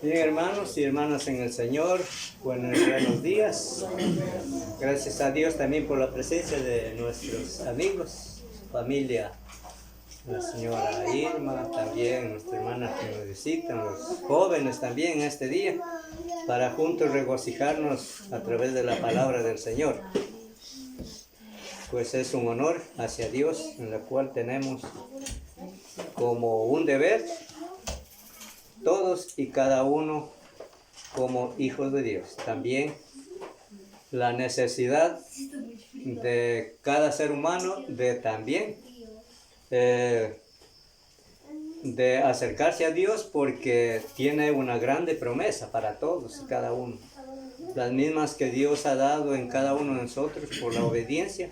Bien, hermanos y hermanas en el Señor, buenos días. Gracias a Dios también por la presencia de nuestros amigos, familia, la señora Irma, también nuestra hermana que nos visitan, los jóvenes también este día, para juntos regocijarnos a través de la palabra del Señor. Pues es un honor hacia Dios, en la cual tenemos como un deber todos y cada uno como hijos de Dios. También la necesidad de cada ser humano de también de acercarse a Dios, porque tiene una grande promesa para todos y cada uno. Las mismas que Dios ha dado en cada uno de nosotros por la obediencia,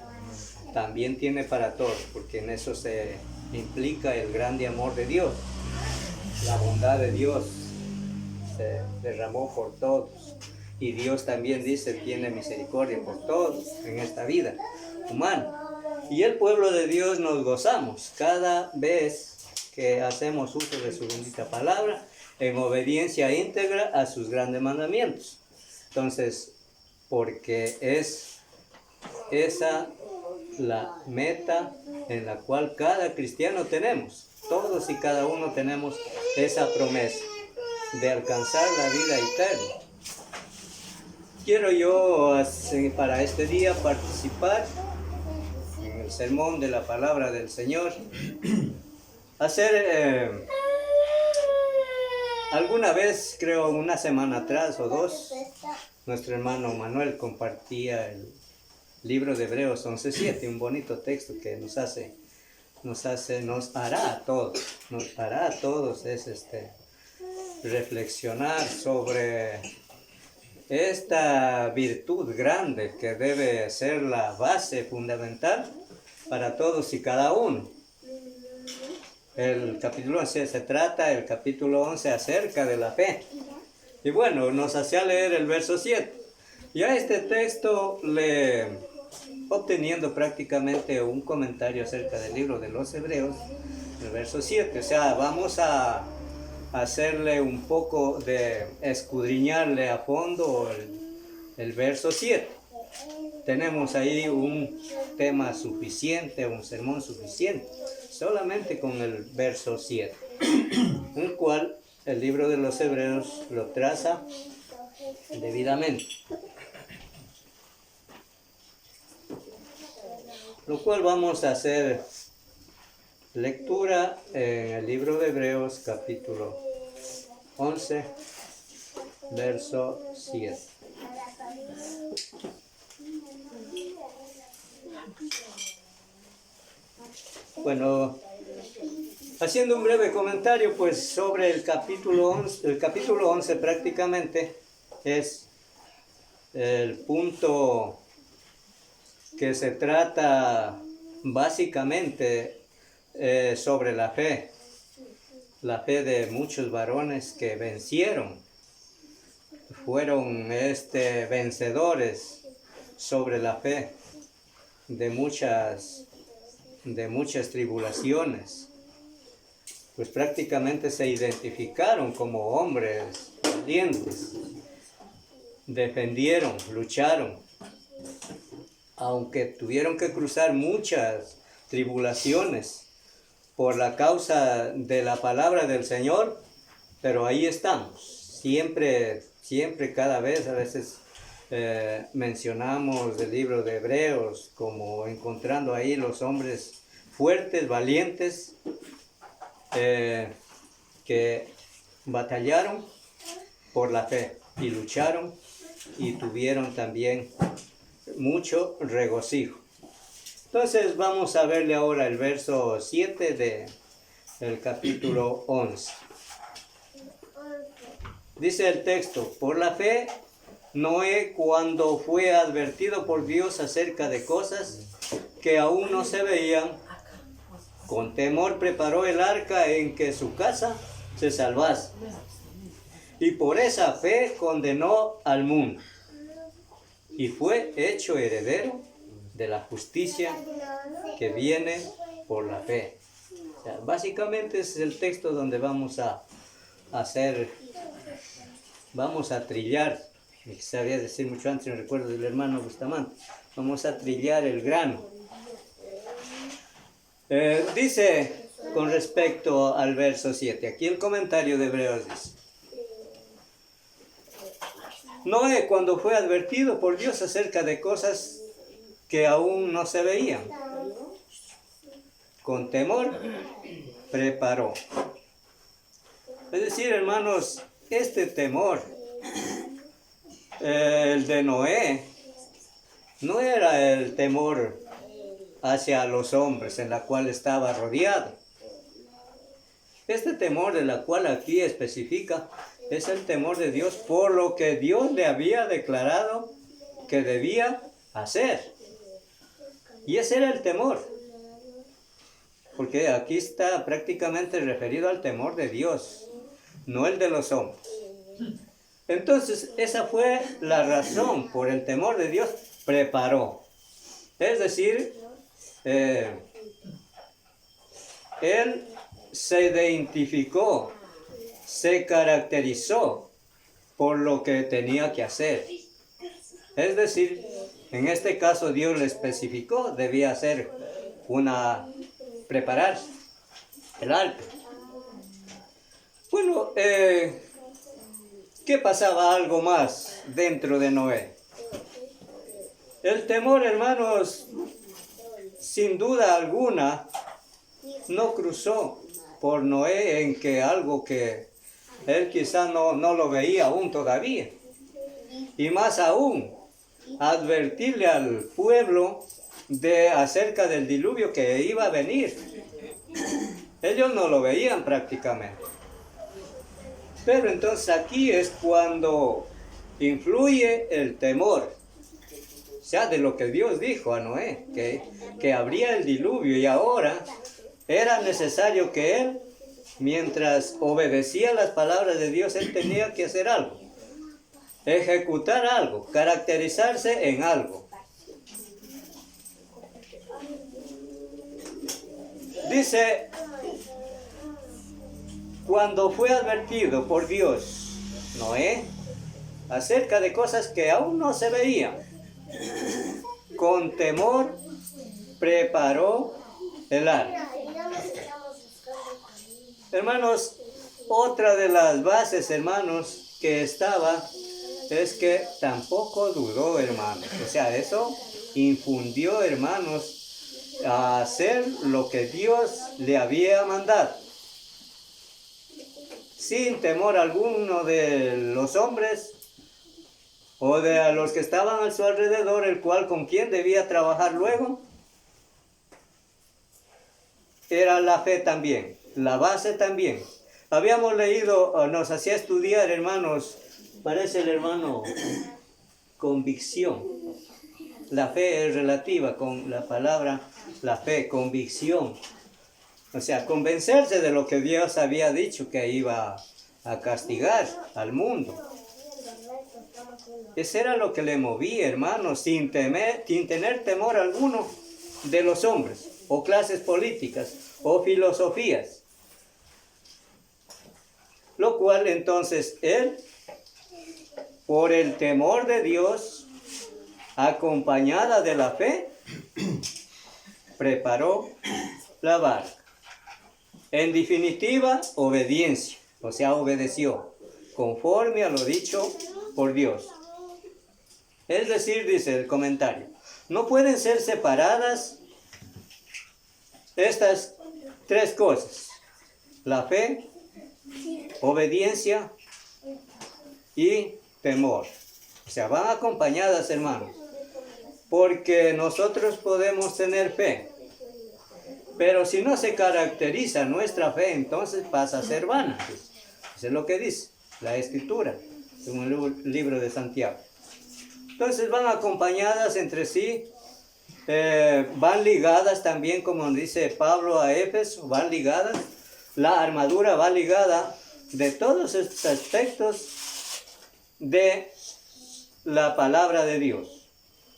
también tiene para todos, porque en eso se implica el grande amor de Dios. La bondad de Dios se derramó por todos. Y Dios también dice, tiene misericordia por todos en esta vida humana. Y el pueblo de Dios nos gozamos cada vez que hacemos uso de su bendita palabra en obediencia íntegra a sus grandes mandamientos. Entonces, porque es esa la meta en la cual cada cristiano tenemos. Todos y cada uno tenemos esa promesa de alcanzar la vida eterna. Quiero yo para este día participar en el sermón de la palabra del Señor. Alguna vez, creo una semana atrás o dos, nuestro hermano Manuel compartía el libro de Hebreos 11:7, un bonito texto que nos hará a todos reflexionar sobre esta virtud grande que debe ser la base fundamental para todos y cada uno. El capítulo 11 el capítulo 11 acerca de la fe. Y bueno, nos hacía leer el verso 7. Ya este texto obteniendo prácticamente un comentario acerca del libro de los Hebreos, el verso 7. O sea, vamos a hacerle un poco de escudriñarle a fondo el verso 7. Tenemos ahí un tema suficiente, un sermón suficiente, solamente con el verso 7, el cual el libro de los Hebreos lo traza debidamente. Lo cual vamos a hacer lectura en el libro de Hebreos capítulo 11, verso 7. Bueno, haciendo un breve comentario pues sobre el capítulo 11. El capítulo 11 prácticamente es el punto que se trata básicamente sobre la fe de muchos varones que vencieron, fueron vencedores sobre la fe de muchas tribulaciones, pues prácticamente se identificaron como hombres valientes, defendieron, lucharon, aunque tuvieron que cruzar muchas tribulaciones por la causa de la palabra del Señor, pero ahí estamos, siempre, cada vez, a veces mencionamos el libro de Hebreos como encontrando ahí los hombres fuertes, valientes, que batallaron por la fe y lucharon y tuvieron también mucho regocijo. Entonces vamos a verle ahora el verso 7 del capítulo 11. Dice el texto: por la fe, Noé, cuando fue advertido por Dios acerca de cosas que aún no se veían, con temor preparó el arca en que su casa se salvase. Y por esa fe condenó al mundo, y fue hecho heredero de la justicia que viene por la fe. O sea, básicamente ese es el texto donde vamos a hacer vamos a trillar, sabía decir mucho antes, me recuerdo del hermano Bustamante, vamos a trillar el grano. Dice con respecto al verso 7, aquí el comentario de Hebreos dice: Noé, cuando fue advertido por Dios acerca de cosas que aún no se veían, con temor preparó. Es decir, hermanos, este temor, el de Noé, no era el temor hacia los hombres en la cual estaba rodeado. Este temor de la cual aquí especifica es el temor de Dios por lo que Dios le había declarado que debía hacer. Y ese era el temor, porque aquí está prácticamente referido al temor de Dios, no el de los hombres. Entonces, esa fue la razón por el temor de Dios preparó. Es decir, él se identificó, se caracterizó por lo que tenía que hacer. Es decir, en este caso Dios le especificó, debía hacer preparar el arca. Bueno, ¿qué pasaba algo más dentro de Noé? El temor, hermanos, sin duda alguna, no cruzó por Noé en que algo que él quizá no lo veía aún todavía. Y más aún, advertirle al pueblo acerca del diluvio que iba a venir. Ellos no lo veían prácticamente. Pero entonces aquí es cuando influye el temor. O sea, de lo que Dios dijo a Noé, que habría el diluvio, y ahora era necesario que él, mientras obedecía las palabras de Dios, él tenía que hacer algo, ejecutar algo, caracterizarse en algo. Dice, cuando fue advertido por Dios, Noé, acerca de cosas que aún no se veían, con temor preparó el arca. Hermanos, otra de las bases, hermanos, que estaba, es que tampoco dudó, hermanos. O sea, eso infundió, hermanos, a hacer lo que Dios le había mandado. Sin temor alguno de los hombres o de los que estaban a su alrededor, el cual con quien debía trabajar luego, era la fe también, la base también. Habíamos leído, nos hacía estudiar, hermanos, parece el hermano, convicción. La fe es relativa con la palabra, la fe, convicción. O sea, convencerse de lo que Dios había dicho que iba a castigar al mundo. Ese era lo que le movía, hermanos, sin tener temor alguno de los hombres, o clases políticas, o filosofías. Lo cual entonces él, por el temor de Dios, acompañada de la fe, preparó la barca. En definitiva, obediencia, o sea, obedeció, conforme a lo dicho por Dios. Es decir, dice el comentario, no pueden ser separadas estas tres cosas: la fe, obediencia y temor. O sea, van acompañadas, hermanos, porque nosotros podemos tener fe, pero si no se caracteriza nuestra fe, entonces pasa a ser vana. Eso es lo que dice la Escritura, según el libro de Santiago. Entonces van acompañadas entre sí, van ligadas también, como dice Pablo a Éfeso, van ligadas. La armadura va ligada de todos estos aspectos de la palabra de Dios: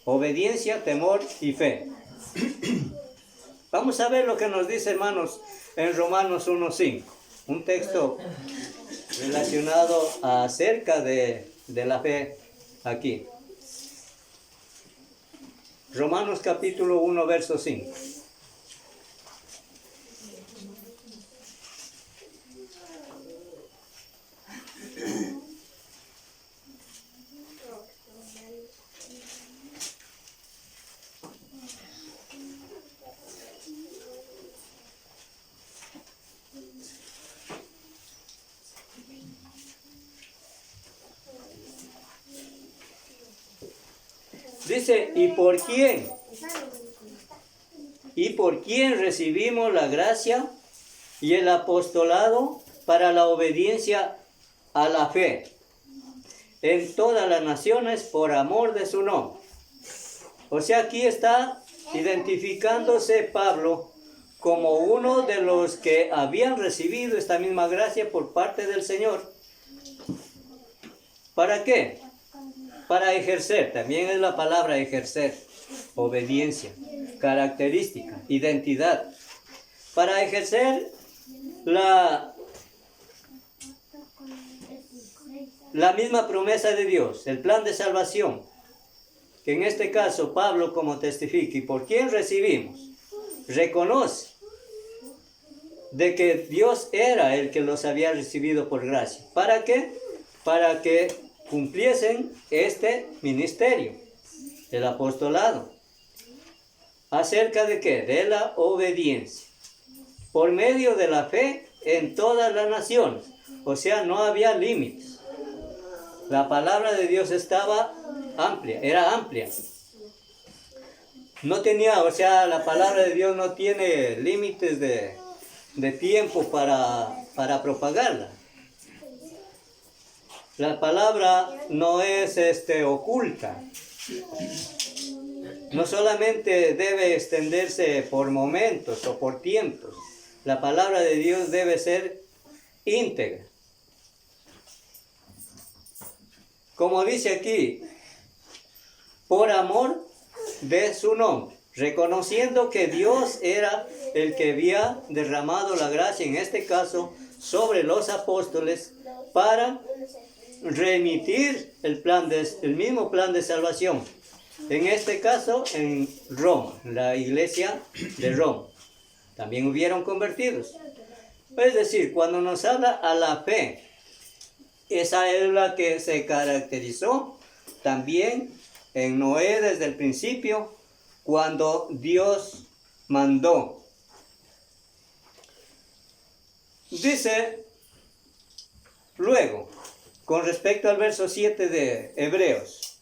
obediencia, temor y fe. Vamos a ver lo que nos dice, hermanos, en Romanos 1:5, un texto relacionado acerca de la fe aquí. Romanos capítulo 1, verso 5. Dice, ¿y por quién? ¿Y por quién recibimos la gracia y el apostolado para la obediencia a la fe en todas las naciones por amor de su nombre? O sea, aquí está identificándose Pablo como uno de los que habían recibido esta misma gracia por parte del Señor. ¿Para qué? Para ejercer, también es la palabra ejercer, obediencia, característica, identidad. Para ejercer la misma promesa de Dios, el plan de salvación, que en este caso Pablo como testifica, ¿y por quién recibimos? Reconoce de que Dios era el que los había recibido por gracia. ¿Para qué? Para que cumpliesen este ministerio, el apostolado. ¿Acerca de qué? De la obediencia. Por medio de la fe en todas las naciones. O sea, no había límites. La palabra de Dios estaba amplia, era amplia. No tenía, o sea, la palabra de Dios no tiene límites de tiempo para propagarla. La palabra no es oculta. No solamente debe extenderse por momentos o por tiempos. La palabra de Dios debe ser íntegra. Como dice aquí, por amor de su nombre, reconociendo que Dios era el que había derramado la gracia, en este caso, sobre los apóstoles, para remitir el mismo plan de salvación. En este caso, en Roma, la iglesia de Roma. También hubieron convertidos. Es decir, cuando nos habla a la fe, esa es la que se caracterizó también en Noé desde el principio, cuando Dios mandó. Dice luego, con respecto al verso 7 de Hebreos,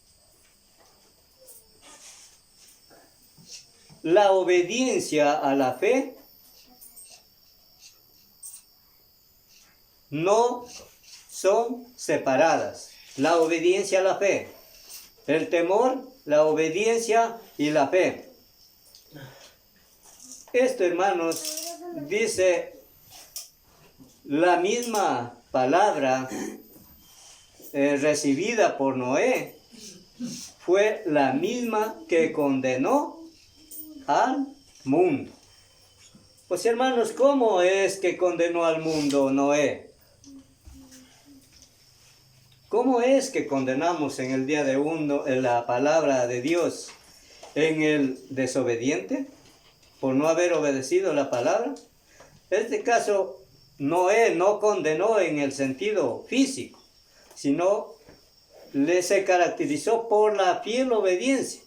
la obediencia a la fe no son separadas. La obediencia a la fe, el temor, la obediencia y la fe. Esto, hermanos, dice la misma palabra recibida por Noé, fue la misma que condenó al mundo. Pues hermanos, ¿cómo es que condenó al mundo Noé? ¿Cómo es que condenamos en el día de uno en la palabra de Dios en el desobediente por no haber obedecido la palabra? En este caso, Noé no condenó en el sentido físico, sino se caracterizó por la fiel obediencia.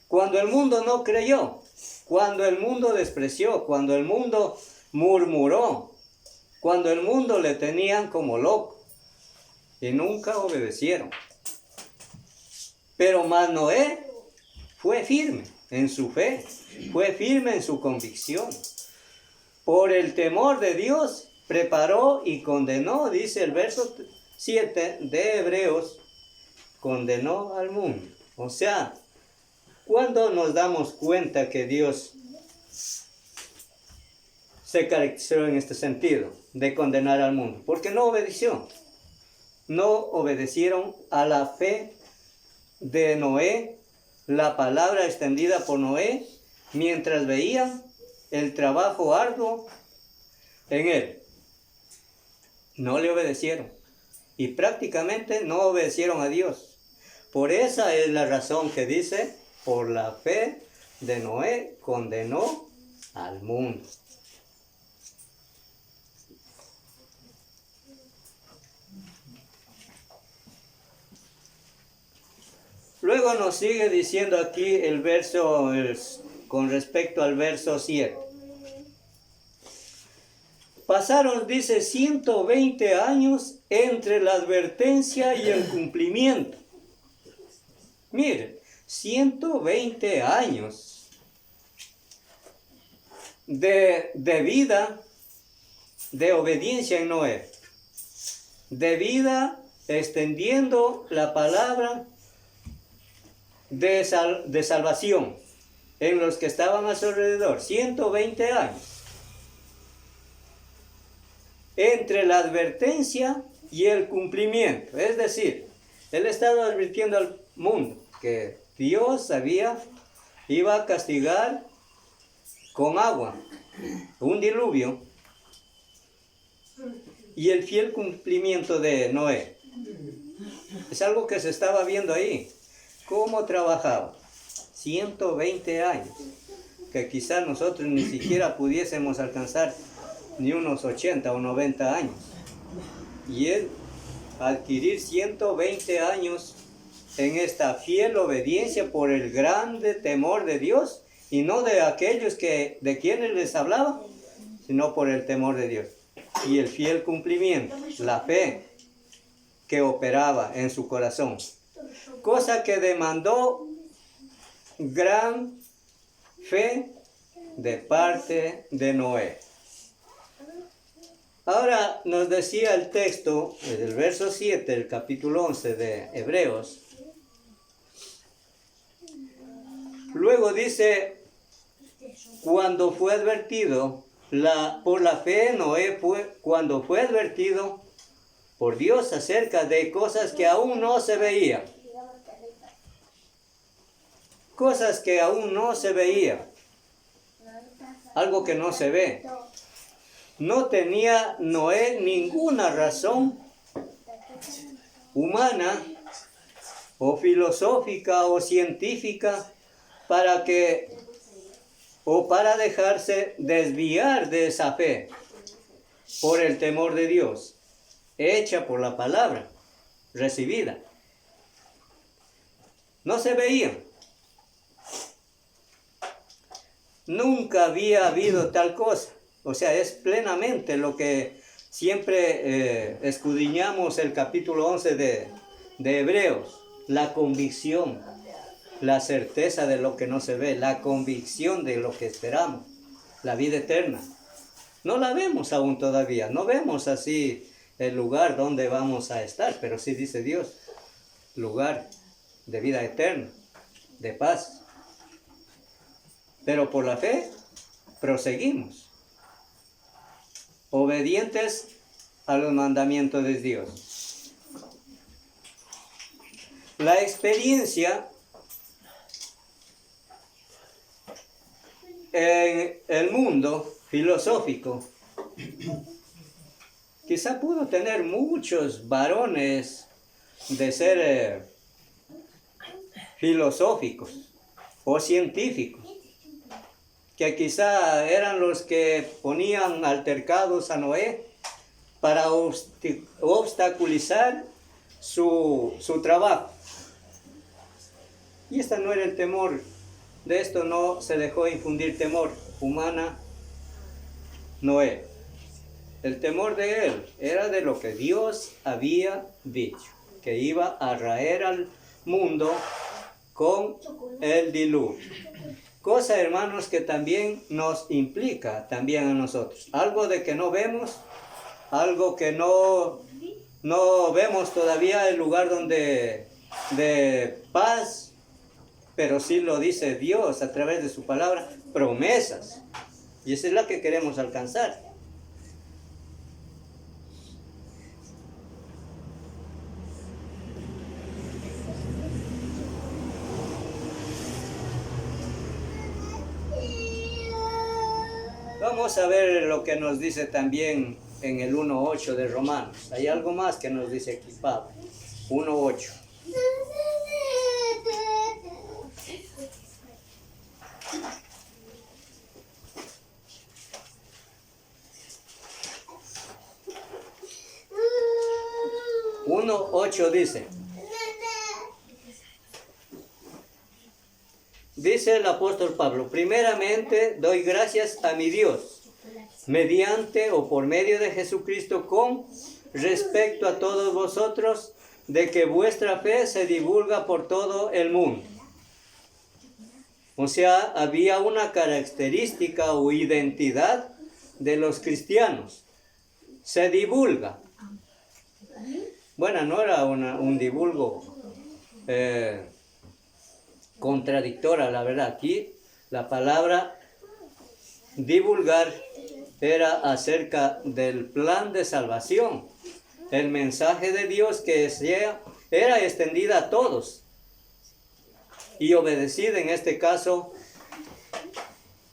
Cuando el mundo no creyó, cuando el mundo despreció, cuando el mundo murmuró, cuando el mundo le tenían como loco y nunca obedecieron. Pero más Noé fue firme en su fe, fue firme en su convicción. Por el temor de Dios preparó y condenó, dice el verso 7 de Hebreos, condenó al mundo. O sea, ¿cuándo nos damos cuenta que Dios se caracterizó en este sentido de condenar al mundo? Porque no obedeció. No obedecieron a la fe de Noé, la palabra extendida por Noé, mientras veían el trabajo arduo en él. no le obedecieron y prácticamente no obedecieron a Dios. Por esa es la razón que dice, por la fe de Noé condenó al mundo. Luego nos sigue diciendo aquí el verso, con respecto al verso 7. Pasaron, dice, 120 años entre la advertencia y el cumplimiento. Miren, 120 años de vida, de obediencia en Noé, de vida extendiendo la palabra de salvación en los que estaban a su alrededor. 120 años entre la advertencia y el cumplimiento. Es decir, él estaba advirtiendo al mundo que Dios iba a castigar con agua, un diluvio, y el fiel cumplimiento de Noé. Es algo que se estaba viendo ahí. ¿Cómo trabajaba? 120 años, que quizás nosotros ni siquiera pudiésemos alcanzar ni unos 80 o 90 años. Y él adquirir 120 años en esta fiel obediencia por el grande temor de Dios, y no de aquellos de quienes les hablaba, sino por el temor de Dios. Y el fiel cumplimiento, la fe que operaba en su corazón. Cosa que demandó gran fe de parte de Noé. Ahora nos decía el texto, del verso 7 del capítulo 11 de Hebreos. Luego dice, cuando fue advertido, por la fe Noé cuando fue advertido por Dios acerca de cosas que aún no se veían. Cosas que aún no se veían. Algo que no se ve. No tenía Noé ninguna razón humana o filosófica o científica para dejarse desviar de esa fe por el temor de Dios, hecha por la palabra recibida. No se veían. Nunca había habido tal cosa. O sea, es plenamente lo que siempre escudriñamos el capítulo 11 de Hebreos. La convicción, la certeza de lo que no se ve, la convicción de lo que esperamos, la vida eterna. No la vemos aún todavía, no vemos así el lugar donde vamos a estar, pero sí dice Dios, lugar de vida eterna, de paz. Pero por la fe proseguimos, obedientes a los mandamientos de Dios. La experiencia en el mundo filosófico quizá pudo tener muchos varones de ser filosóficos o científicos, que quizá eran los que ponían altercados a Noé para obstaculizar su trabajo. Y este no era el temor. De esto no se dejó infundir temor humana Noé. El temor de él era de lo que Dios había dicho, que iba a raer al mundo con el diluvio. Cosa, hermanos, que también nos implica también a nosotros. Algo de que no vemos, algo que no vemos todavía el lugar de paz, pero sí lo dice Dios a través de su palabra, promesas. Y esa es la que queremos alcanzar. Vamos a ver lo que nos dice también en el 1.8 de Romanos. Hay algo más que nos dice aquí Pablo. 1.8. Dice el apóstol Pablo: primeramente doy gracias a mi Dios, mediante o por medio de Jesucristo, con respecto a todos vosotros, de que vuestra fe se divulga por todo el mundo. O sea, había una característica o identidad de los cristianos. Se divulga. Bueno, no era un divulgo contradictoria, la verdad. Aquí la palabra divulgar era acerca del plan de salvación, el mensaje de Dios que era extendida a todos y obedecida en este caso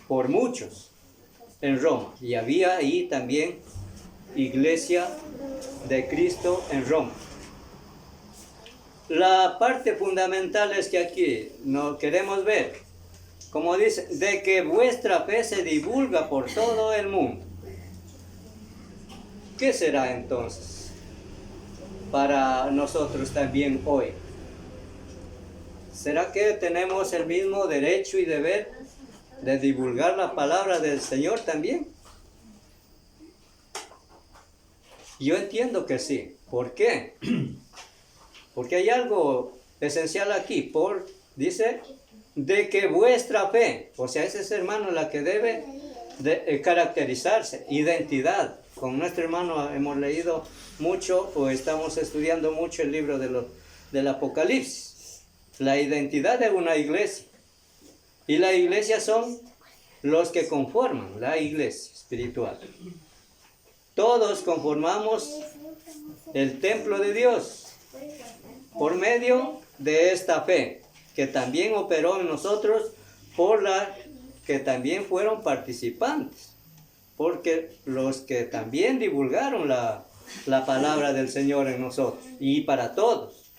por muchos en Roma. Y había ahí también iglesia de Cristo en Roma. La parte fundamental es que aquí no queremos ver, como dice, de que vuestra fe se divulga por todo el mundo. ¿Qué será entonces para nosotros también hoy? ¿Será que tenemos el mismo derecho y deber de divulgar la palabra del Señor también? Yo entiendo que sí. ¿Por qué? Porque hay algo esencial aquí. Dice, de que vuestra fe, o sea, ese es, hermano, la que debe de caracterizarse, identidad. Con nuestro hermano hemos leído mucho o estamos estudiando mucho el libro del Apocalipsis. La identidad de una iglesia. Y la iglesia son los que conforman la iglesia espiritual. Todos conformamos el templo de Dios por medio de esta fe que también operó en nosotros, por la que también fueron participantes, porque los que también divulgaron la palabra del Señor en nosotros y para todos,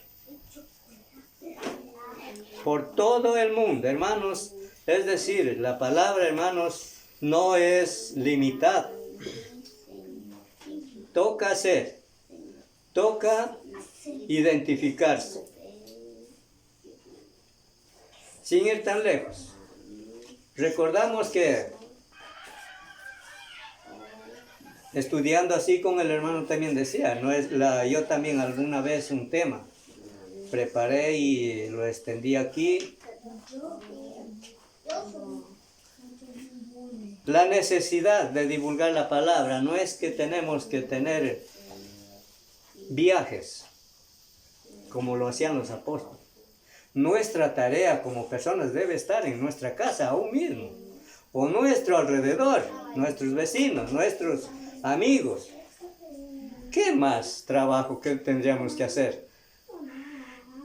por todo el mundo, hermanos. Es decir, la palabra, hermanos, no es limitada. Toca hacer, toca identificarse. Sin ir tan lejos, recordamos que estudiando así con el hermano también decía, yo también alguna vez un tema preparé y lo extendí aquí. La necesidad de divulgar la palabra no es que tenemos que tener viajes como lo hacían los apóstoles. Nuestra tarea como personas debe estar en nuestra casa aún mismo, o nuestro alrededor, nuestros vecinos, nuestros amigos. ¿Qué más trabajo que tendríamos que hacer?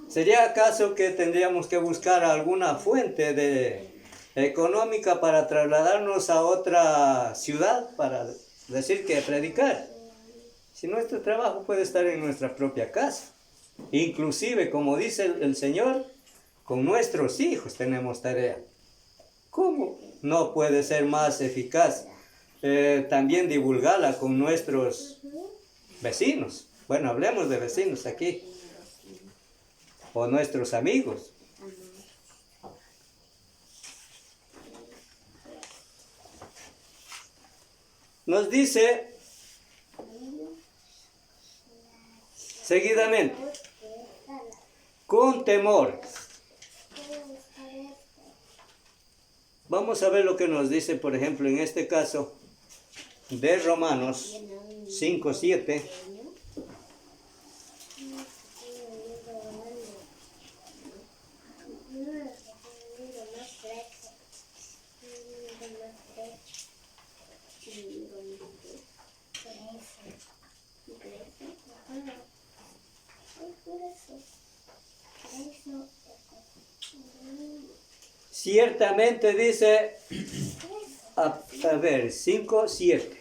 ¿Sería acaso que tendríamos que buscar alguna fuente económica para trasladarnos a otra ciudad para decir que predicar? Si nuestro trabajo puede estar en nuestra propia casa. Inclusive, como dice el Señor, con nuestros hijos tenemos tarea. ¿Cómo no puede ser más eficaz también divulgarla con nuestros vecinos? Bueno, hablemos de vecinos aquí. O nuestros amigos. Nos dice seguidamente, con temor. Vamos a ver lo que nos dice, por ejemplo, en este caso, de Romanos 5:7. Ciertamente dice, a ver, 5:7.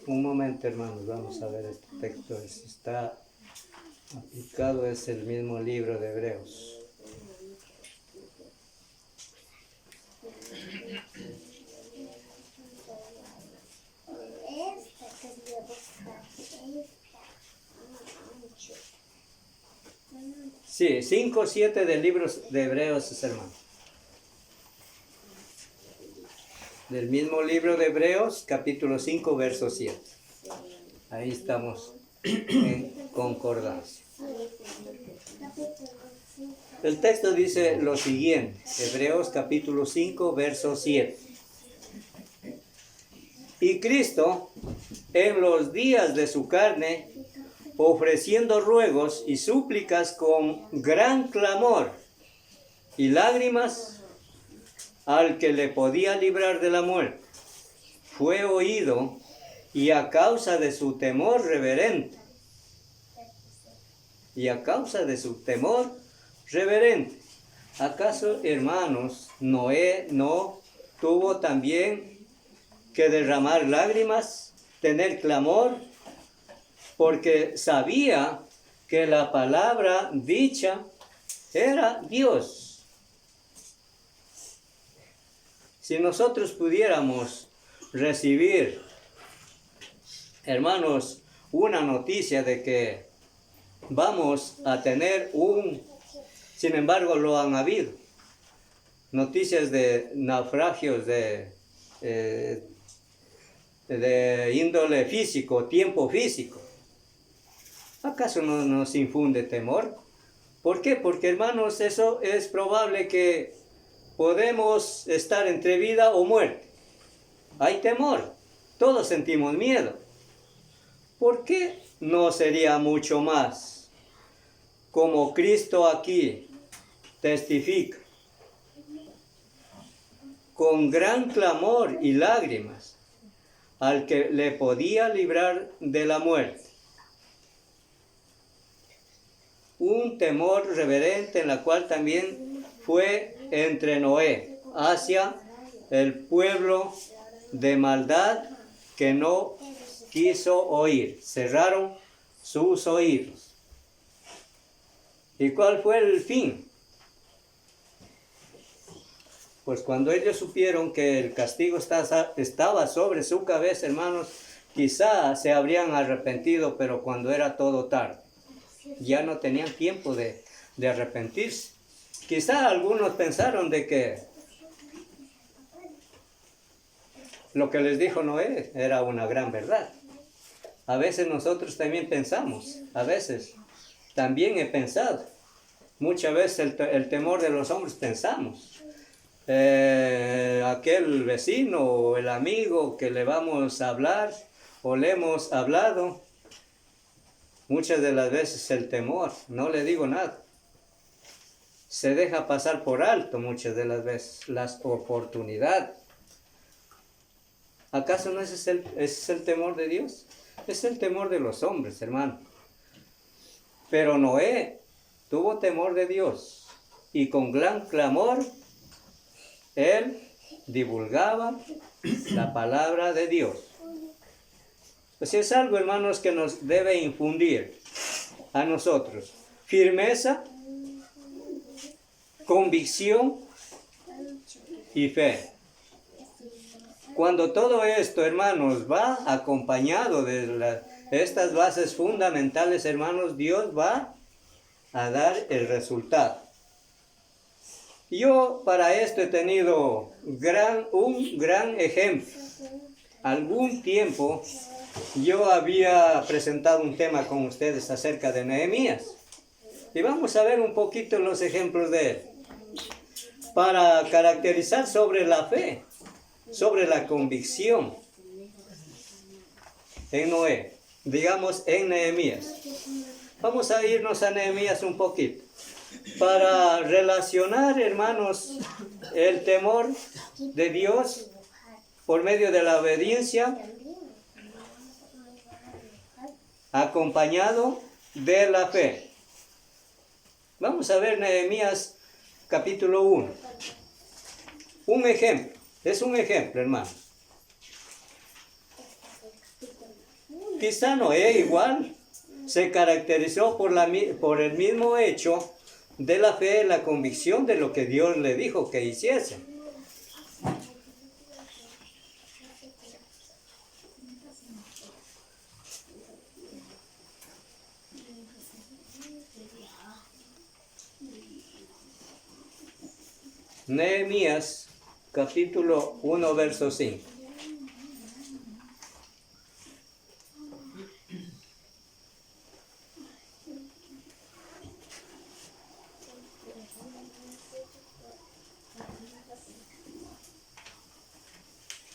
Un momento, hermanos, vamos a ver este texto. Si está aplicado, es el mismo libro de Hebreos. Sí, 5:7 del libro de Hebreos, hermano. Del mismo libro de Hebreos, capítulo 5, verso 7. Ahí estamos en concordancia. El texto dice lo siguiente, Hebreos capítulo 5, verso 7. Y Cristo, en los días de su carne, ofreciendo ruegos y súplicas con gran clamor y lágrimas al que le podía librar de la muerte, fue oído, y a causa de su temor reverente, ¿acaso, hermanos, Noé no tuvo también que derramar lágrimas, tener clamor, porque sabía que la palabra dicha era Dios? Si nosotros pudiéramos recibir, hermanos, una noticia de que vamos a tener sin embargo lo han habido, noticias de naufragios de índole físico, tiempo físico, ¿acaso no nos infunde temor? ¿Por qué? Porque, hermanos, eso es probable que podemos estar entre vida o muerte. Hay temor, todos sentimos miedo. ¿Por qué no sería mucho más? Como Cristo aquí testifica, con gran clamor y lágrimas, al que le podía librar de la muerte. Un temor reverente en la cual también fue entre Noé hacia el pueblo de maldad que no quiso oír, cerraron sus oídos. ¿Y cuál fue el fin? Pues cuando ellos supieron que el castigo estaba sobre su cabeza, hermanos, quizá se habrían arrepentido, pero cuando era todo tarde, ya no tenían tiempo de arrepentirse. Quizá algunos pensaron de que lo que les dijo Noé era una gran verdad. A veces nosotros también pensamos, a veces también he pensado. Muchas veces el temor de los hombres pensamos. Aquel vecino o el amigo que le vamos a hablar o le hemos hablado, muchas de las veces el temor, no le digo nada. Se deja pasar por alto muchas de las veces las oportunidades. ¿Acaso no ese es el temor de Dios? Es el temor de los hombres, hermano. Pero Noé tuvo temor de Dios y con gran clamor él divulgaba la palabra de Dios. Pues es algo, hermanos, que nos debe infundir a nosotros firmeza, convicción y fe. Cuando todo esto, hermanos, va acompañado de estas bases fundamentales, hermanos, Dios va a dar el resultado. Yo para esto he tenido un gran ejemplo. Algún tiempo yo había presentado un tema con ustedes acerca de Nehemías. Y vamos a ver un poquito los ejemplos de él. Para caracterizar sobre la fe, sobre la convicción en Noé, digamos en Nehemías. Vamos a irnos a Nehemías un poquito. Para relacionar, hermanos, el temor de Dios por medio de la obediencia acompañado de la fe. Vamos a ver Nehemías capítulo 1. Un ejemplo, es un ejemplo, hermano. Quizá Noé igual se caracterizó por el mismo hecho de la fe, la convicción de lo que Dios le dijo que hiciese. Nehemías capítulo 1 verso 5.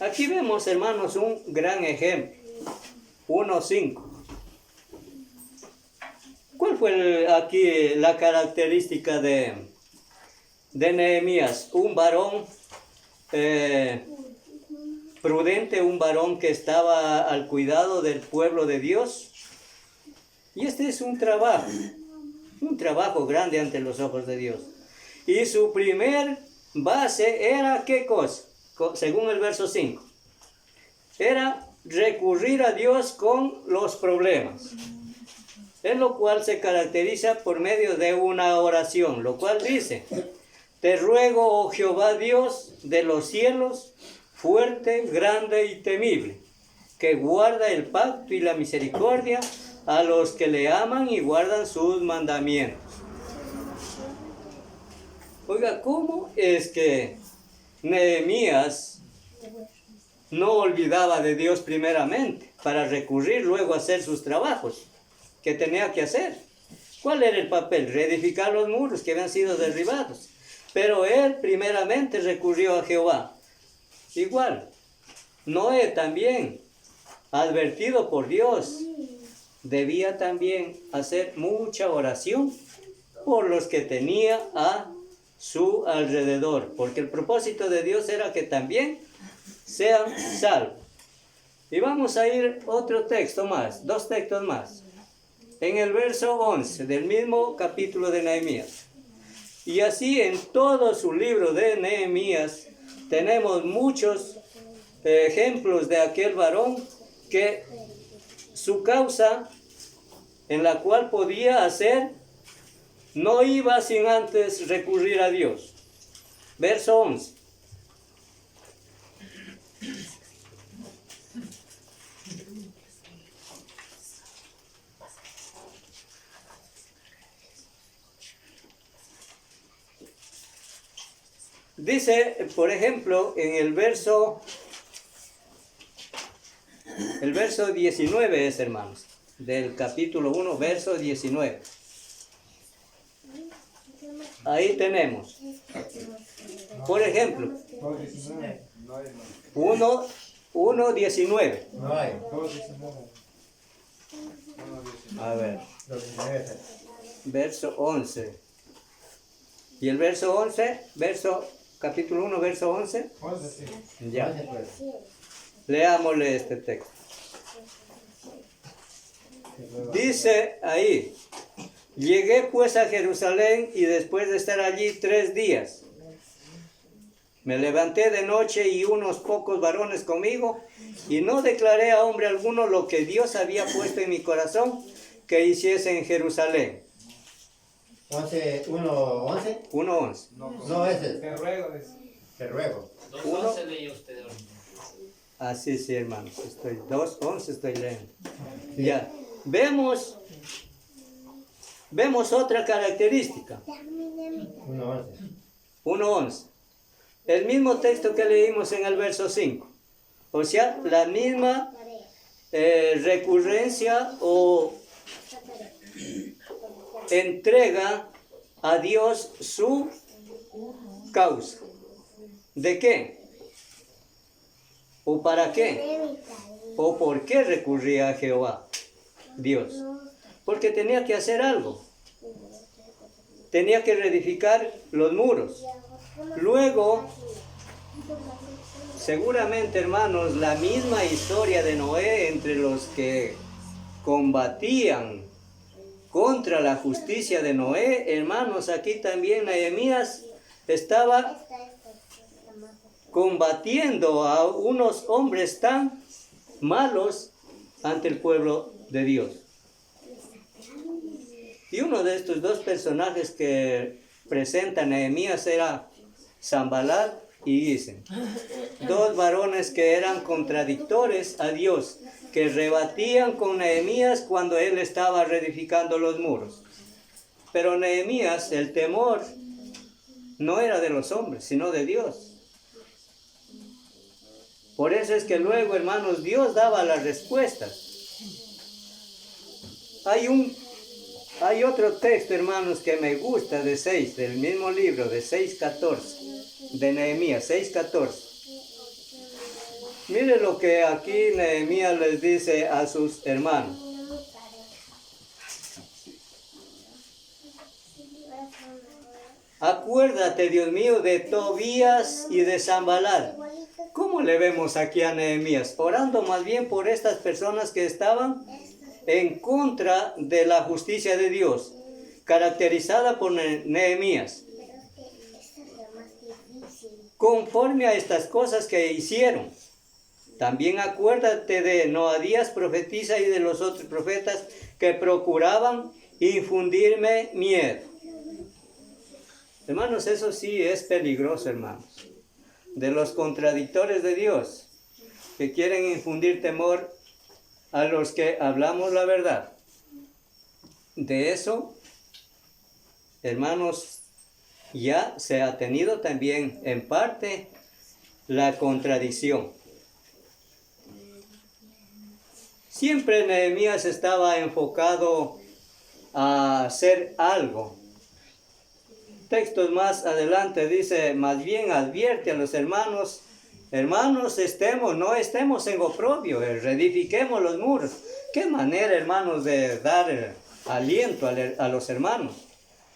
Aquí vemos, hermanos, un gran ejemplo. 1:5. ¿Cuál fue aquí la característica de Nehemías? Un varón prudente, un varón que estaba al cuidado del pueblo de Dios. Y este es un trabajo grande ante los ojos de Dios. Y su primer base era, ¿qué cosa? Según el verso 5, era recurrir a Dios con los problemas, en lo cual se caracteriza por medio de una oración, lo cual dice: te ruego, oh Jehová Dios de los cielos, fuerte, grande y temible, que guarda el pacto y la misericordia a los que le aman y guardan sus mandamientos. Oiga, ¿cómo es que Nehemías no olvidaba de Dios primeramente para recurrir luego a hacer sus trabajos que tenía que hacer? ¿Cuál era el papel? Reedificar los muros que habían sido derribados. Pero él primeramente recurrió a Jehová. Igual, Noé también, advertido por Dios, debía también hacer mucha oración por los que tenía a su alrededor, porque el propósito de Dios era que también sean salvos. Y vamos a ir otro texto más, dos textos más. En el verso 11 del mismo capítulo de Nehemías. Y así en todo su libro de Nehemías tenemos muchos ejemplos de aquel varón que su causa en la cual podía hacer no iba sin antes recurrir a Dios. Verso 11. Dice, por ejemplo, en el verso 19 es, hermanos, del capítulo 1, verso 19. Ahí tenemos, por ejemplo, 1:19. A ver, verso 11. Y el verso 11, capítulo 1, verso 11. Ya. Leámosle este texto. Dice ahí: llegué pues a Jerusalén y después de estar allí 3 días, me levanté de noche y unos pocos varones conmigo, y no declaré a hombre alguno lo que Dios había puesto en mi corazón que hiciese en Jerusalén. 1:11. 1:11. No, ese. Te ruego. Te ruego. 2:11 leí usted. Así sí, hermanos. 2:11 estoy leyendo. Ya. Vemos otra característica. 1:11. 1:11. El mismo texto que leímos en el verso 5. O sea, la misma recurrencia o entrega a Dios su causa. ¿De qué? ¿O para qué? ¿O por qué recurría a Jehová, Dios? Porque tenía que hacer algo. Tenía que reedificar los muros. Luego, seguramente, hermanos, la misma historia de Noé entre los que combatían contra la justicia de Noé, hermanos, aquí también Nehemías estaba combatiendo a unos hombres tan malos ante el pueblo de Dios. Y uno de estos dos personajes que presenta Nehemías era Sanbalat y Gesem, dos varones que eran contradictores a Dios, que rebatían con Nehemías cuando él estaba reedificando los muros. Pero Nehemías, el temor no era de los hombres, sino de Dios. Por eso es que luego, hermanos, Dios daba las respuestas. Hay otro texto, hermanos, que me gusta del mismo libro, de 6:14, de Nehemías 6:14. Mire lo que aquí Nehemías les dice a sus hermanos. Acuérdate, Dios mío, de Tobías y de Sanbalat. ¿Cómo le vemos aquí a Nehemías? Orando más bien por estas personas que estaban en contra de la justicia de Dios, caracterizada por Nehemías. Conforme a estas cosas que hicieron, también acuérdate de Noadías profetisa y de los otros profetas que procuraban infundirme miedo. Hermanos, eso sí es peligroso, hermanos. De los contradictores de Dios, que quieren infundir temor a los que hablamos la verdad. De eso, hermanos, ya se ha tenido también en parte la contradicción. Siempre Nehemías estaba enfocado a hacer algo. Textos más adelante dice, más bien advierte a los hermanos, no estemos en oprobio, reedifiquemos los muros. Qué manera, hermanos, de dar aliento a los hermanos.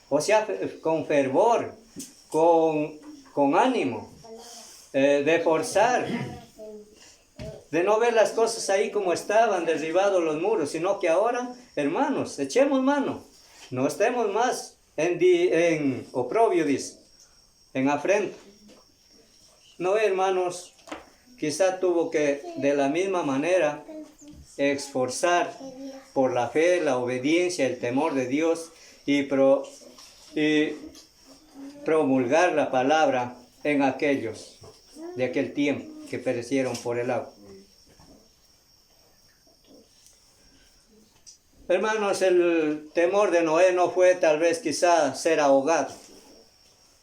O sea, con fervor, con ánimo, de forzar, de no ver las cosas ahí como estaban, derribados los muros, sino que ahora, hermanos, echemos mano, no estemos más en oprobio, dice, en afrenta. No, hermanos, quizá tuvo que de la misma manera esforzar por la fe, la obediencia, el temor de Dios y promulgar la palabra en aquellos de aquel tiempo que perecieron por el agua. Hermanos, el temor de Noé no fue tal vez quizá ser ahogado,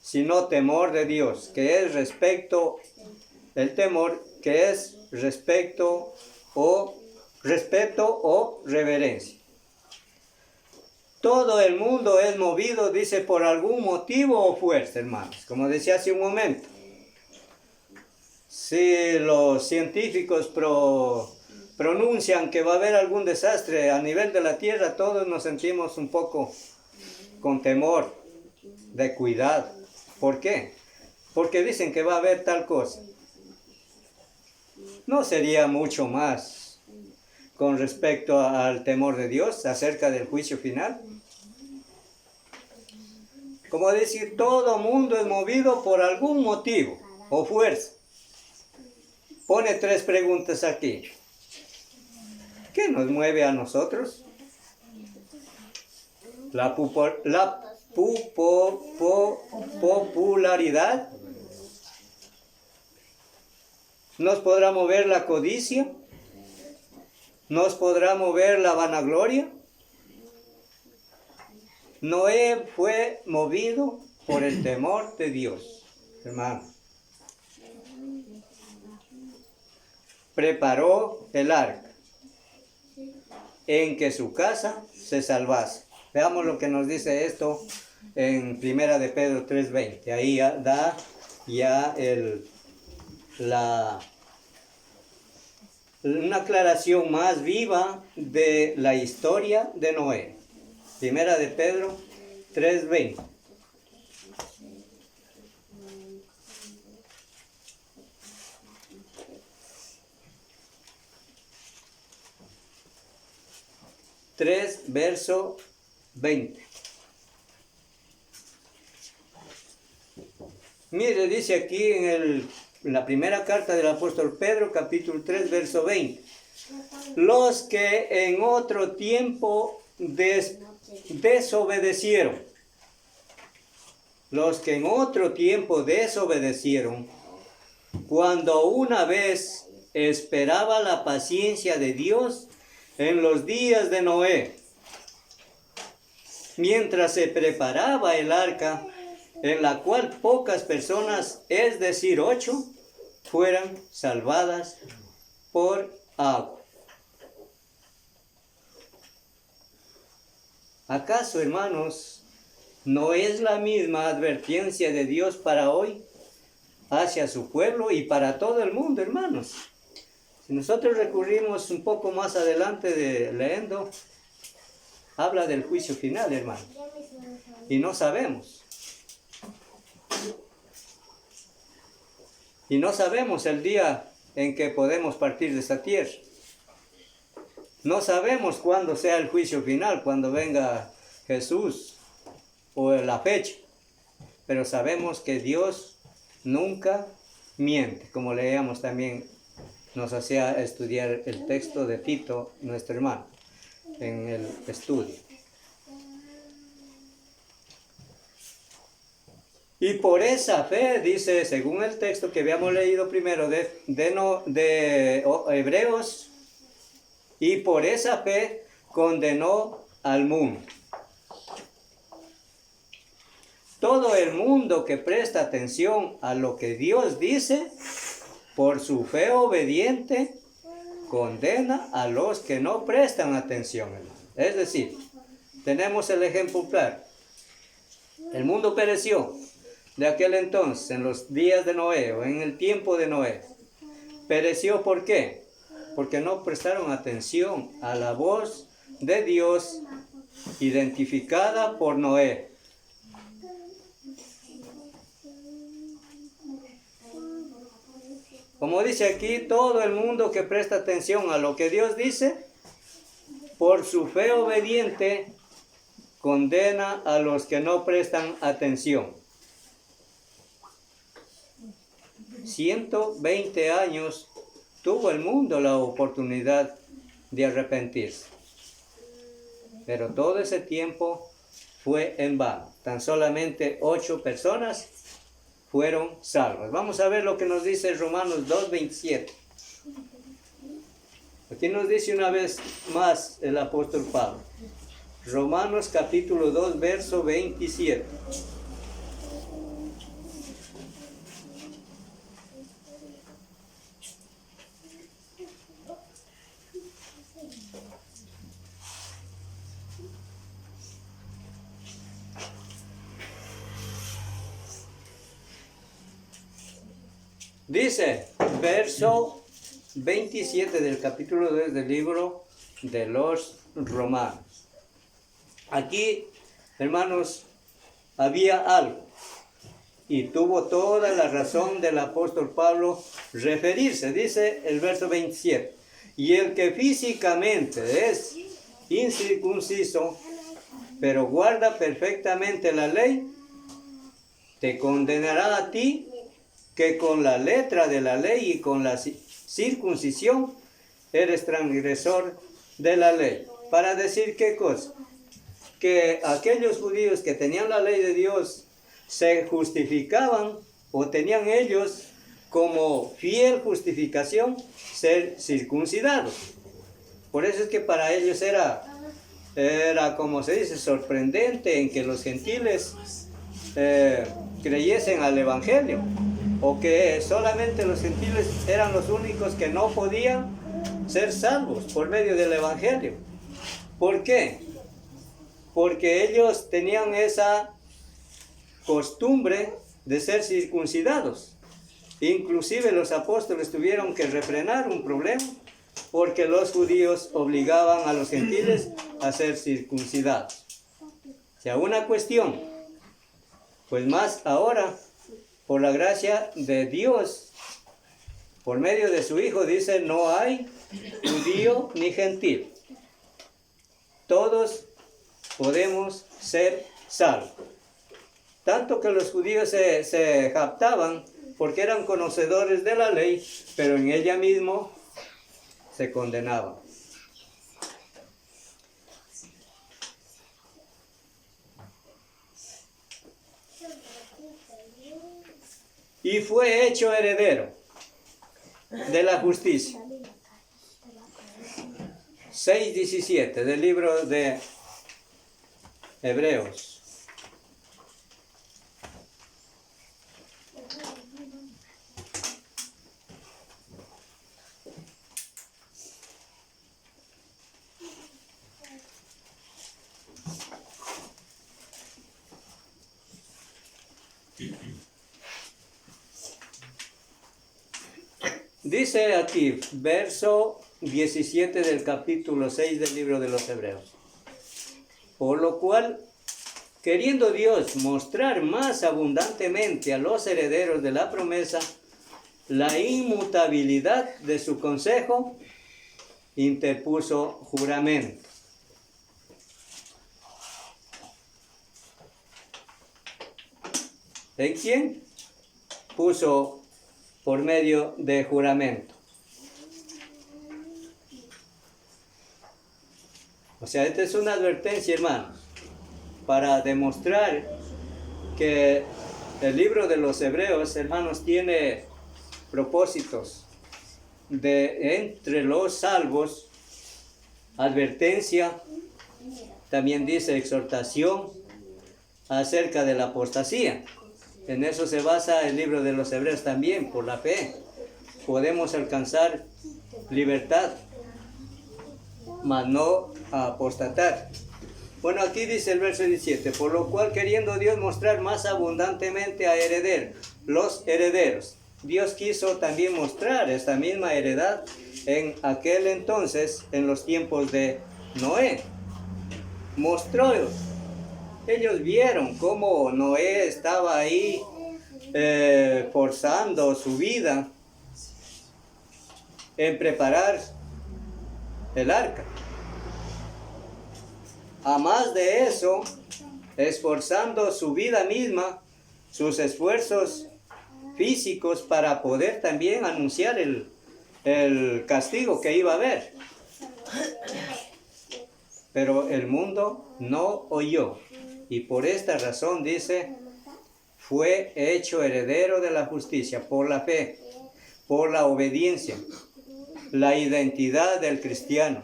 sino temor de Dios, que es respeto respeto o reverencia. Todo el mundo es movido, dice, por algún motivo o fuerza, hermanos. Como decía hace un momento, si los científicos pronuncian que va a haber algún desastre a nivel de la tierra, todos nos sentimos un poco con temor, de cuidado. ¿Por qué? Porque dicen que va a haber tal cosa. ¿No sería mucho más con respecto al temor de Dios acerca del juicio final? Como decir, todo mundo es movido por algún motivo o fuerza. Pone 3 preguntas aquí. ¿Qué nos mueve a nosotros? La popularidad. ¿Nos podrá mover la codicia? ¿Nos podrá mover la vanagloria? Noé fue movido por el temor de Dios, hermano. Preparó el arca en que su casa se salvase. Veamos lo que nos dice esto en 1 de Pedro 3:20. Ahí da ya una aclaración más viva de la historia de Noé. 1 de Pedro 3:20. 3, verso 20. Mire, dice aquí en la primera carta del apóstol Pedro, capítulo 3, verso 20. Los que en otro tiempo desobedecieron. Los que en otro tiempo desobedecieron, cuando una vez esperaba la paciencia de Dios en los días de Noé, mientras se preparaba el arca, en la cual pocas personas, es decir, 8, fueran salvadas por agua. ¿Acaso, hermanos, no es la misma advertencia de Dios para hoy hacia su pueblo y para todo el mundo, hermanos? Si nosotros recurrimos un poco más adelante leyendo, habla del juicio final, hermanos, y no sabemos. Y no sabemos el día en que podemos partir de esta tierra. No sabemos cuándo sea el juicio final, cuando venga Jesús o la fecha. Pero sabemos que Dios nunca miente, como leíamos también, nos hacía estudiar el texto de Tito, nuestro hermano, en el estudio. Y por esa fe, dice, según el texto que habíamos leído primero de Hebreos, y por esa fe condenó al mundo. Todo el mundo que presta atención a lo que Dios dice, por su fe obediente, condena a los que no prestan atención. Es decir, tenemos el ejemplo claro. El mundo pereció de aquel entonces, en los días de Noé, o en el tiempo de Noé. Pereció, ¿por qué? Porque no prestaron atención a la voz de Dios identificada por Noé. Como dice aquí, todo el mundo que presta atención a lo que Dios dice, por su fe obediente, condena a los que no prestan atención. 120 años tuvo el mundo la oportunidad de arrepentirse. Pero todo ese tiempo fue en vano. Tan solamente 8 personas fueron salvas. Vamos a ver lo que nos dice Romanos 2:27. Aquí nos dice una vez más el apóstol Pablo. Romanos capítulo 2, verso 27. Dice, verso 27 del capítulo 2 del libro de los Romanos. Aquí, hermanos, había algo, y tuvo toda la razón del apóstol Pablo referirse. Dice el verso 27, y el que físicamente es incircunciso, pero guarda perfectamente la ley, te condenará a ti, que con la letra de la ley y con la circuncisión eres transgresor de la ley. Para decir qué cosa, que aquellos judíos que tenían la ley de Dios se justificaban, o tenían ellos como fiel justificación ser circuncidados. Por eso es que para ellos era como se dice, sorprendente en que los gentiles creyesen al evangelio, o que solamente los gentiles eran los únicos que no podían ser salvos por medio del evangelio. ¿Por qué? Porque ellos tenían esa costumbre de ser circuncidados. Inclusive los apóstoles tuvieron que refrenar un problema, porque los judíos obligaban a los gentiles a ser circuncidados. O sea, una cuestión, pues más ahora, por la gracia de Dios, por medio de su Hijo, dice, no hay judío ni gentil. todos podemos ser salvos. Tanto que los judíos se jactaban porque eran conocedores de la ley, pero en ella mismo se condenaban. Y fue hecho heredero de la justicia. 6:17 del libro de Hebreos. Dice aquí, verso 17 del capítulo 6 del libro de los Hebreos. Por lo cual, queriendo Dios mostrar más abundantemente a los herederos de la promesa la inmutabilidad de su consejo, interpuso juramento. ¿En quién? Puso por medio de juramento. O sea, esta es una advertencia, hermanos, para demostrar que el libro de los Hebreos, hermanos, tiene propósitos de entre los salvos, advertencia, también dice exhortación acerca de la apostasía. En eso se basa el libro de los Hebreos también. Por la fe podemos alcanzar libertad, mas no apostatar. Bueno, aquí dice el verso 17, por lo cual queriendo Dios mostrar más abundantemente a los herederos. Dios quiso también mostrar esta misma heredad en aquel entonces, en los tiempos de Noé. Mostró. Ellos vieron cómo Noé estaba ahí forzando su vida en preparar el arca. A más de eso, esforzando su vida misma, sus esfuerzos físicos para poder también anunciar el castigo que iba a haber. Pero el mundo no oyó. Y por esta razón dice, fue hecho heredero de la justicia por la fe, por la obediencia, la identidad del cristiano.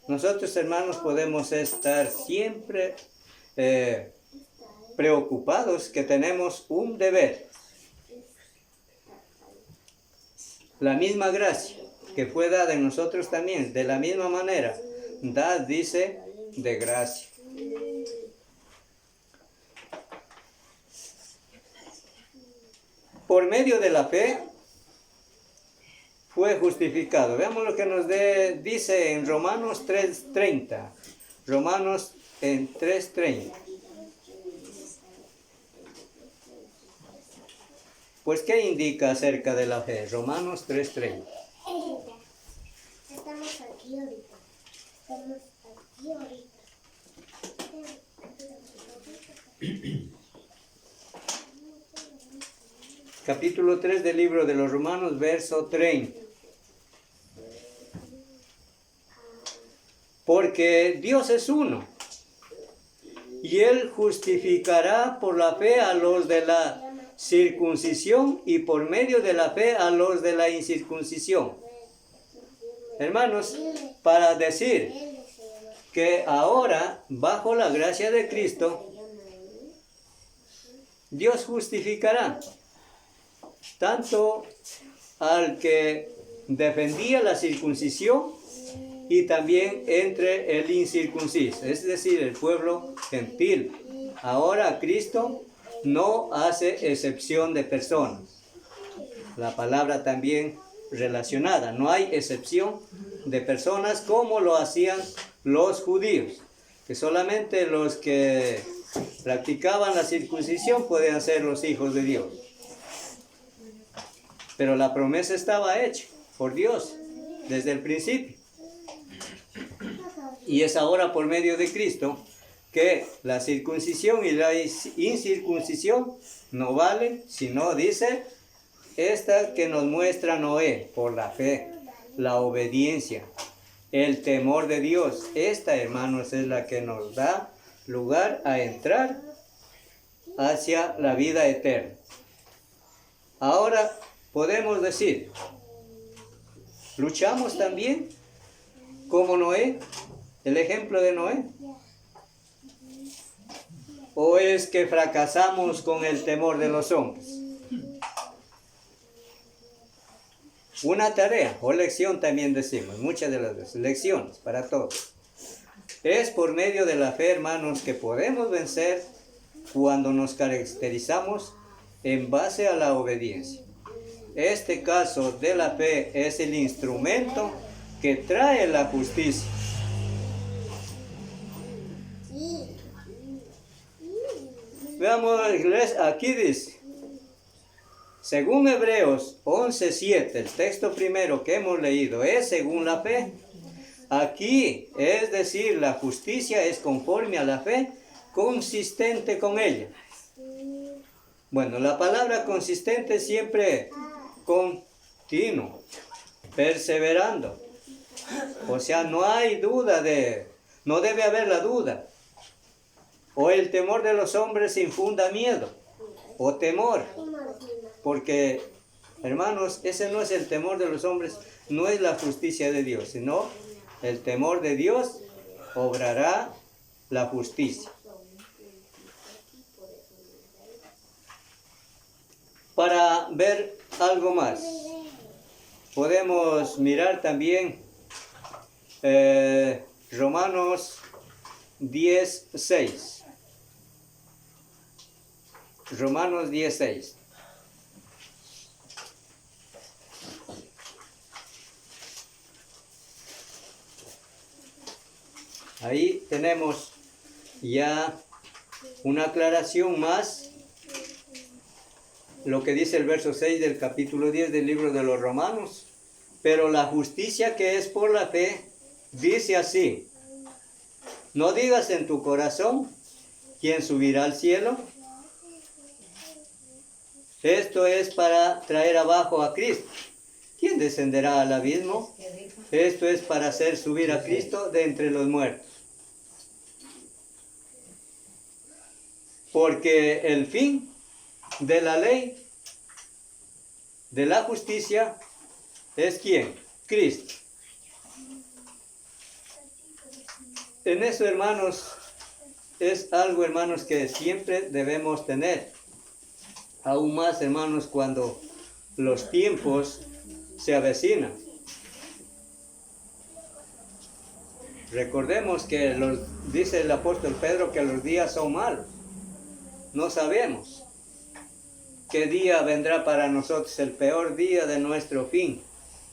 Nosotros, hermanos, podemos estar siempre preocupados que tenemos un deber. La misma gracia que fue dada en nosotros también, de la misma manera, dice, de gracia. Por medio de la fe fue justificado. Veamos lo que nos dice en Romanos 3:30. Romanos en 3:30. Pues, ¿qué indica acerca de la fe? Romanos 3:30. Estamos aquí ahorita. Capítulo 3 del libro de los Romanos, verso 30. Porque Dios es uno, y Él justificará por la fe a los de la circuncisión y por medio de la fe a los de la incircuncisión. Hermanos, para decir que ahora, bajo la gracia de Cristo, Dios justificará tanto al que defendía la circuncisión y también entre el incircunciso, es decir, el pueblo gentil. Ahora Cristo no hace excepción de personas. La palabra también relacionada, no hay excepción de personas como lo hacían los judíos, que solamente los que practicaban la circuncisión podían ser los hijos de Dios. Pero la promesa estaba hecha por Dios desde el principio. Y es ahora por medio de Cristo que la circuncisión y la incircuncisión no valen, sino dice esta que nos muestra Noé por la fe, la obediencia, el temor de Dios. Esta, hermanos, es la que nos da lugar a entrar hacia la vida eterna. Ahora podemos decir, luchamos también como Noé, el ejemplo de Noé. ¿O es que fracasamos con el temor de los hombres? Una tarea o lección también decimos, muchas de las veces, lecciones para todos. Es por medio de la fe, hermanos, que podemos vencer cuando nos caracterizamos en base a la obediencia. Este caso de la fe es el instrumento que trae la justicia. Veamos, aquí dice, según Hebreos 11:7, el texto primero que hemos leído es según la fe. Aquí, es decir, la justicia es conforme a la fe, consistente con ella. Bueno, la palabra consistente siempre continuo, perseverando. O sea, no hay duda no debe haber la duda. O el temor de los hombres infunda miedo o temor. Porque, hermanos, ese no es el temor de los hombres, no es la justicia de Dios, sino el temor de Dios obrará la justicia. Para ver algo más, podemos mirar también Romanos 10:6. Romanos 10:6. Ahí tenemos ya una aclaración más, lo que dice el verso 6 del capítulo 10 del libro de los Romanos. Pero la justicia que es por la fe, dice así: no digas en tu corazón, ¿quién subirá al cielo? Esto es para traer abajo a Cristo. ¿Quién descenderá al abismo? Esto es para hacer subir a Cristo de entre los muertos. Porque el fin de la ley, de la justicia, ¿es quién? Cristo. En eso, hermanos, es algo, hermanos, que siempre debemos tener. Aún más, hermanos, cuando los tiempos se avecinan. Recordemos que dice el apóstol Pedro que los días son malos. No sabemos qué día vendrá para nosotros, el peor día de nuestro fin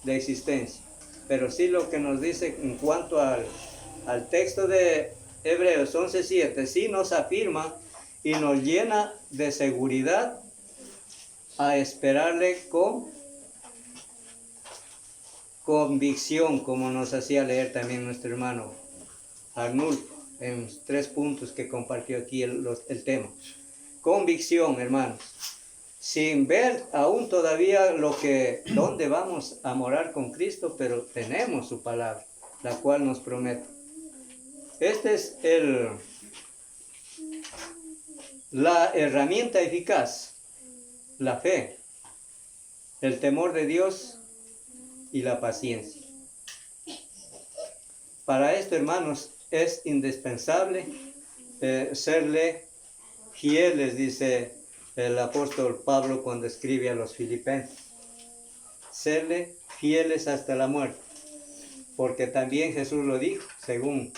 de existencia. Pero sí lo que nos dice en cuanto al texto de Hebreos 11:7, sí nos afirma y nos llena de seguridad a esperarle con convicción, como nos hacía leer también nuestro hermano Arnulfo en los 3 puntos que compartió aquí el tema. Convicción, hermanos, sin ver aún todavía dónde vamos a morar con Cristo, pero tenemos su palabra, la cual nos promete. Esta es la herramienta eficaz, la fe, el temor de Dios y la paciencia. Para esto, hermanos, es indispensable serle fieles, dice el apóstol Pablo cuando escribe a los Filipenses. Serle fieles hasta la muerte. Porque también Jesús lo dijo, según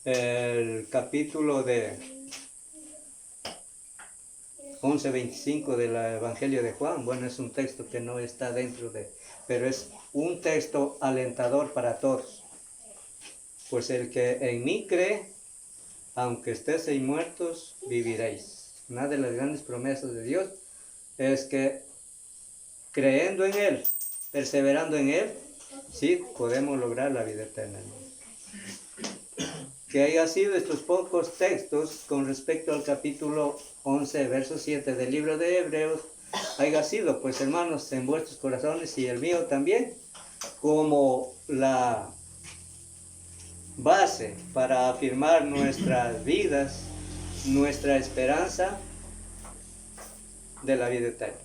el capítulo de 11:25 del Evangelio de Juan. Bueno, es un texto que no está dentro pero es un texto alentador para todos. Pues el que en mí cree, aunque estéis muertos, viviréis. Una de las grandes promesas de Dios es que creyendo en Él, perseverando en Él, sí podemos lograr la vida eterna. que haya sido estos pocos textos con respecto al capítulo 11, verso 7 del libro de Hebreos, haya sido, pues hermanos, en vuestros corazones y el mío también, como la base para afirmar nuestras vidas, nuestra esperanza de la vida eterna.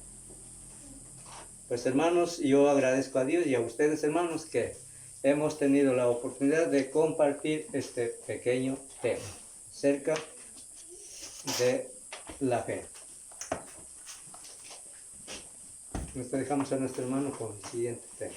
Pues hermanos, yo agradezco a Dios y a ustedes hermanos que hemos tenido la oportunidad de compartir este pequeño tema acerca de la fe. Nos dejamos a nuestro hermano con el siguiente tema.